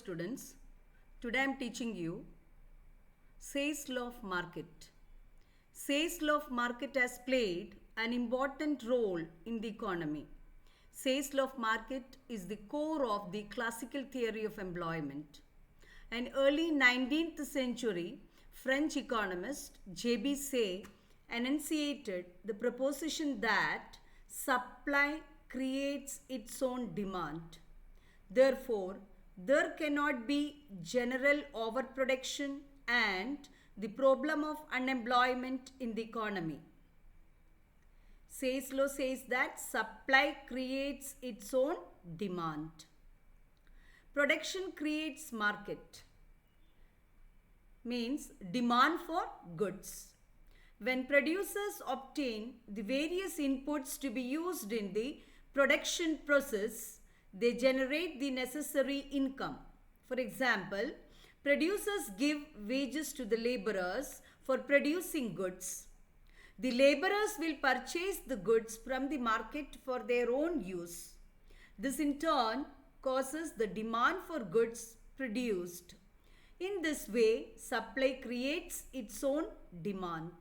students. Today I am teaching you Say's law of market. Say's law of market has played an important role in the economy. Say's law of market is the core of the classical theory of employment. An early 19th century French economist J.B. Say enunciated the proposition that supply creates its own demand. Therefore, there cannot be general overproduction and the problem of unemployment in the economy. Say's law says that supply creates its own demand. Production creates market, means demand for goods. When producers obtain the various inputs to be used in the production process, they generate the necessary income. For example, producers give wages to the laborers for producing goods. The laborers will purchase the goods from the market for their own use. This in turn causes the demand for goods produced. In this way, supply creates its own demand.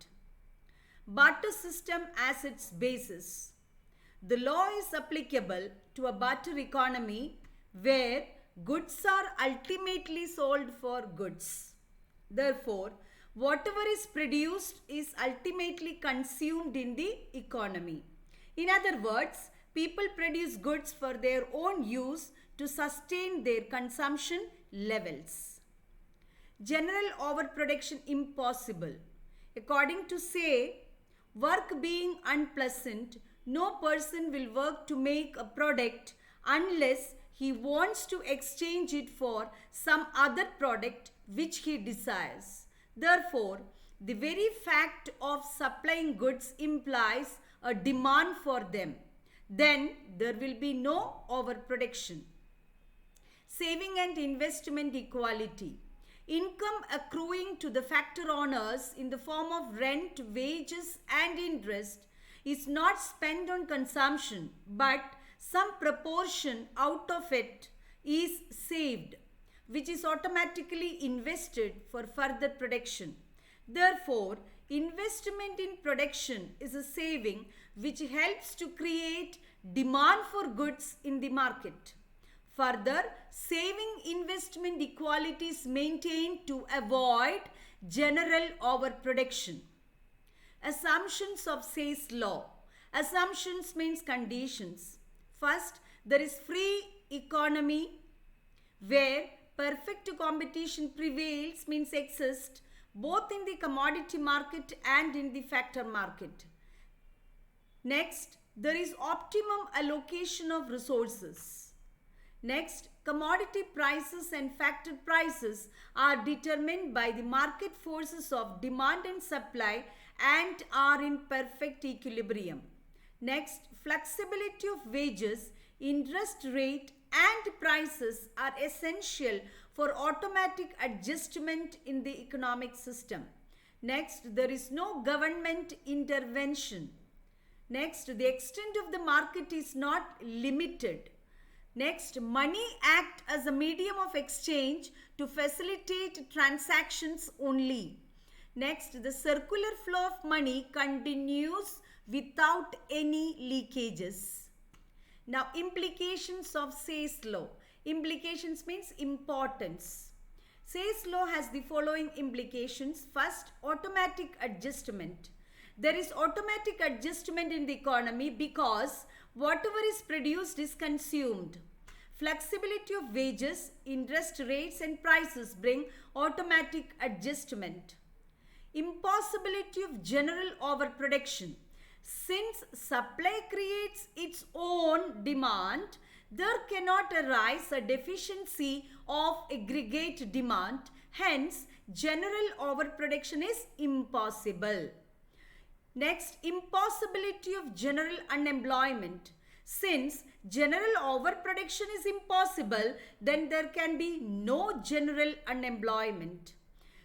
Barter system as its basis. The law is applicable to a barter economy where goods are ultimately sold for goods. Therefore, whatever is produced is ultimately consumed in the economy. In other words, people produce goods for their own use to sustain their consumption levels. General overproduction impossible. According to Say, work being unpleasant, no person will work to make a product unless he wants to exchange it for some other product which he desires. Therefore, the very fact of supplying goods implies a demand for them. Then there will be no overproduction. Saving and investment equality. Income accruing to the factor owners in the form of rent, wages and interest is not spent on consumption, but some proportion out of it is saved, which is automatically invested for further production. Therefore, investment in production is a saving which helps to create demand for goods in the market. Further, saving investment equality is maintained to avoid general overproduction. Assumptions of Say's law. Assumptions means conditions. First, there is free economy where perfect competition prevails, means exists both in the commodity market and in the factor market. Next, there is optimum allocation of resources. Next, commodity prices and factor prices are determined by the market forces of demand and supply and are in perfect equilibrium. Next, flexibility of wages, interest rate and prices are essential for automatic adjustment in the economic system. Next, there is no government intervention. Next, the extent of the market is not limited. Next, money acts as a medium of exchange to facilitate transactions only. Next, the circular flow of money continues without any leakages. Now, implications of Say's law. Implications means importance. Say's law has the following implications. First, automatic adjustment. There is automatic adjustment in the economy because whatever is produced is consumed. Flexibility of wages, interest rates and prices bring automatic adjustment. Impossibility of general overproduction. Since supply creates its own demand, there cannot arise a deficiency of aggregate demand. Hence, general overproduction is impossible. Next, impossibility of general unemployment. Since general overproduction is impossible, then there can be no general unemployment.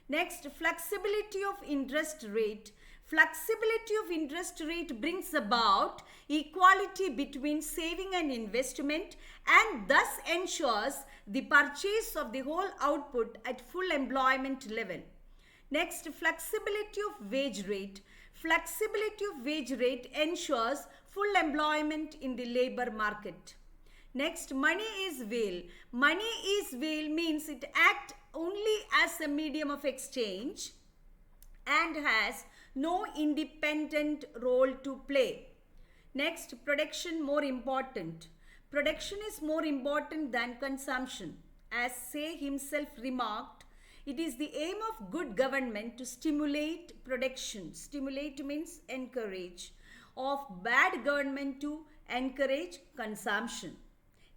Next, flexibility of interest rate. Flexibility of interest rate brings about equality between saving and investment and thus ensures the purchase of the whole output at full employment level. Next, flexibility of wage rate. Flexibility of wage rate ensures full employment in the labor market. Next, money is will. Money is will means it acts only as a medium of exchange and has no independent role to play. Next, production more important. Production is more important than consumption. As Say himself remarked, it is the aim of good government to stimulate production. Stimulate means encourage. Of bad government to encourage consumption.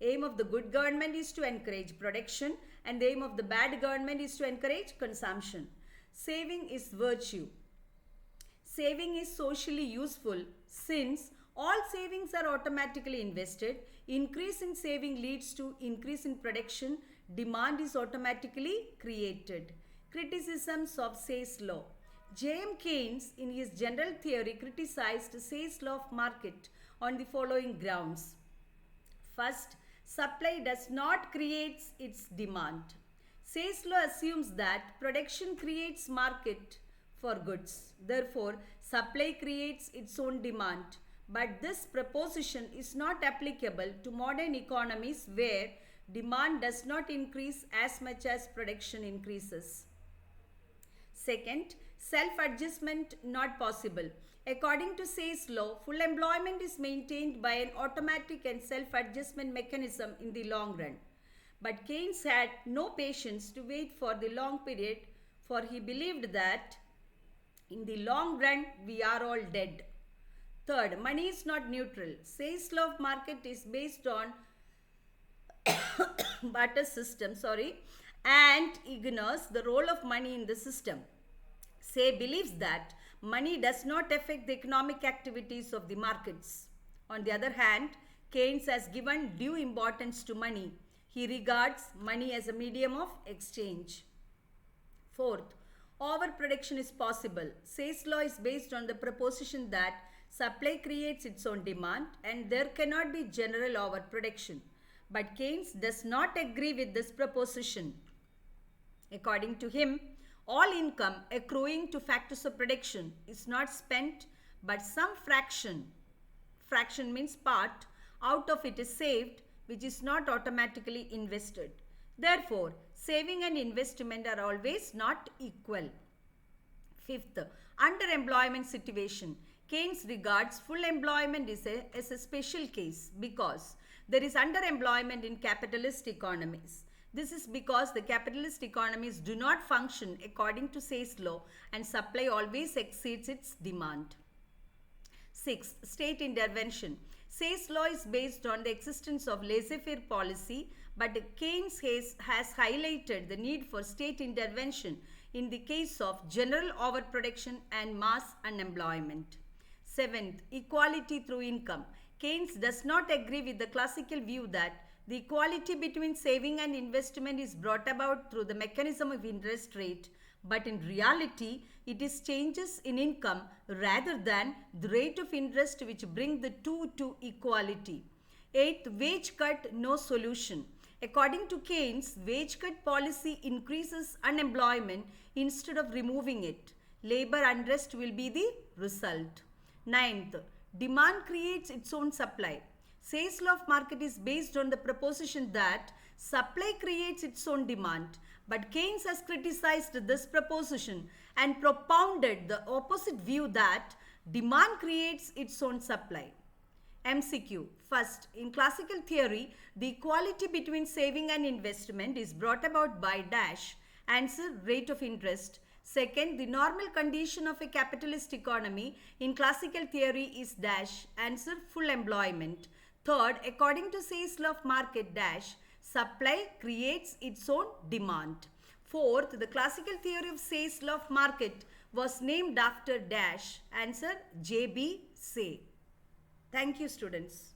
Aim of the good government is to encourage production and the aim of the bad government is to encourage consumption. Saving is virtue. Saving is socially useful since all savings are automatically invested. Increase in saving leads to increase in production. Demand is automatically created. Criticisms of Say's law. J.M. Keynes in his general theory criticized Say's law of market on the following grounds. First, supply does not create its demand. Say's law assumes that production creates market for goods. Therefore, supply creates its own demand. But this proposition is not applicable to modern economies where demand does not increase as much as production increases. Second, self-adjustment not possible. According to Say's law, full employment is maintained by an automatic and self-adjustment mechanism in the long run. But Keynes had no patience to wait for the long period, for he believed that in the long run we are all dead. Third, money is not neutral. Say's law of market is based on barter system, and ignores the role of money in the system. Say believes that money does not affect the economic activities of the markets. On the other hand, Keynes has given due importance to money. He regards money as a medium of exchange. Fourth, overproduction is possible. Say's law is based on the proposition that supply creates its own demand and there cannot be general overproduction. But Keynes does not agree with this proposition. According to him, all income accruing to factors of production is not spent, but some fraction means part, out of it is saved, which is not automatically invested. Therefore, saving and investment are always not equal. Fifth, underemployment situation. Keynes regards full employment as a special case because there is underemployment in capitalist economies. This is because the capitalist economies do not function according to Say's law and supply always exceeds its demand. Sixth, state intervention. Say's law is based on the existence of laissez-faire policy, but Keynes has highlighted the need for state intervention in the case of general overproduction and mass unemployment. Seventh, equality through income. Keynes does not agree with the classical view that the equality between saving and investment is brought about through the mechanism of interest rate, but in reality, it is changes in income rather than the rate of interest which bring the two to equality. Eighth, wage cut, no solution. According to Keynes, wage cut policy increases unemployment instead of removing it. Labor unrest will be the result. Ninth, demand creates its own supply. Say's law of market is based on the proposition that supply creates its own demand, but Keynes has criticized this proposition and propounded the opposite view that demand creates its own supply. MCQ. First, in classical theory, the equality between saving and investment is brought about by dash, answer rate of interest. Second, the normal condition of a capitalist economy in classical theory is dash, answer full employment. Third, according to Say's law of market dash, supply creates its own demand. Fourth, the classical theory of Say's law of market was named after dash, answer J.B. Say. Thank you, students.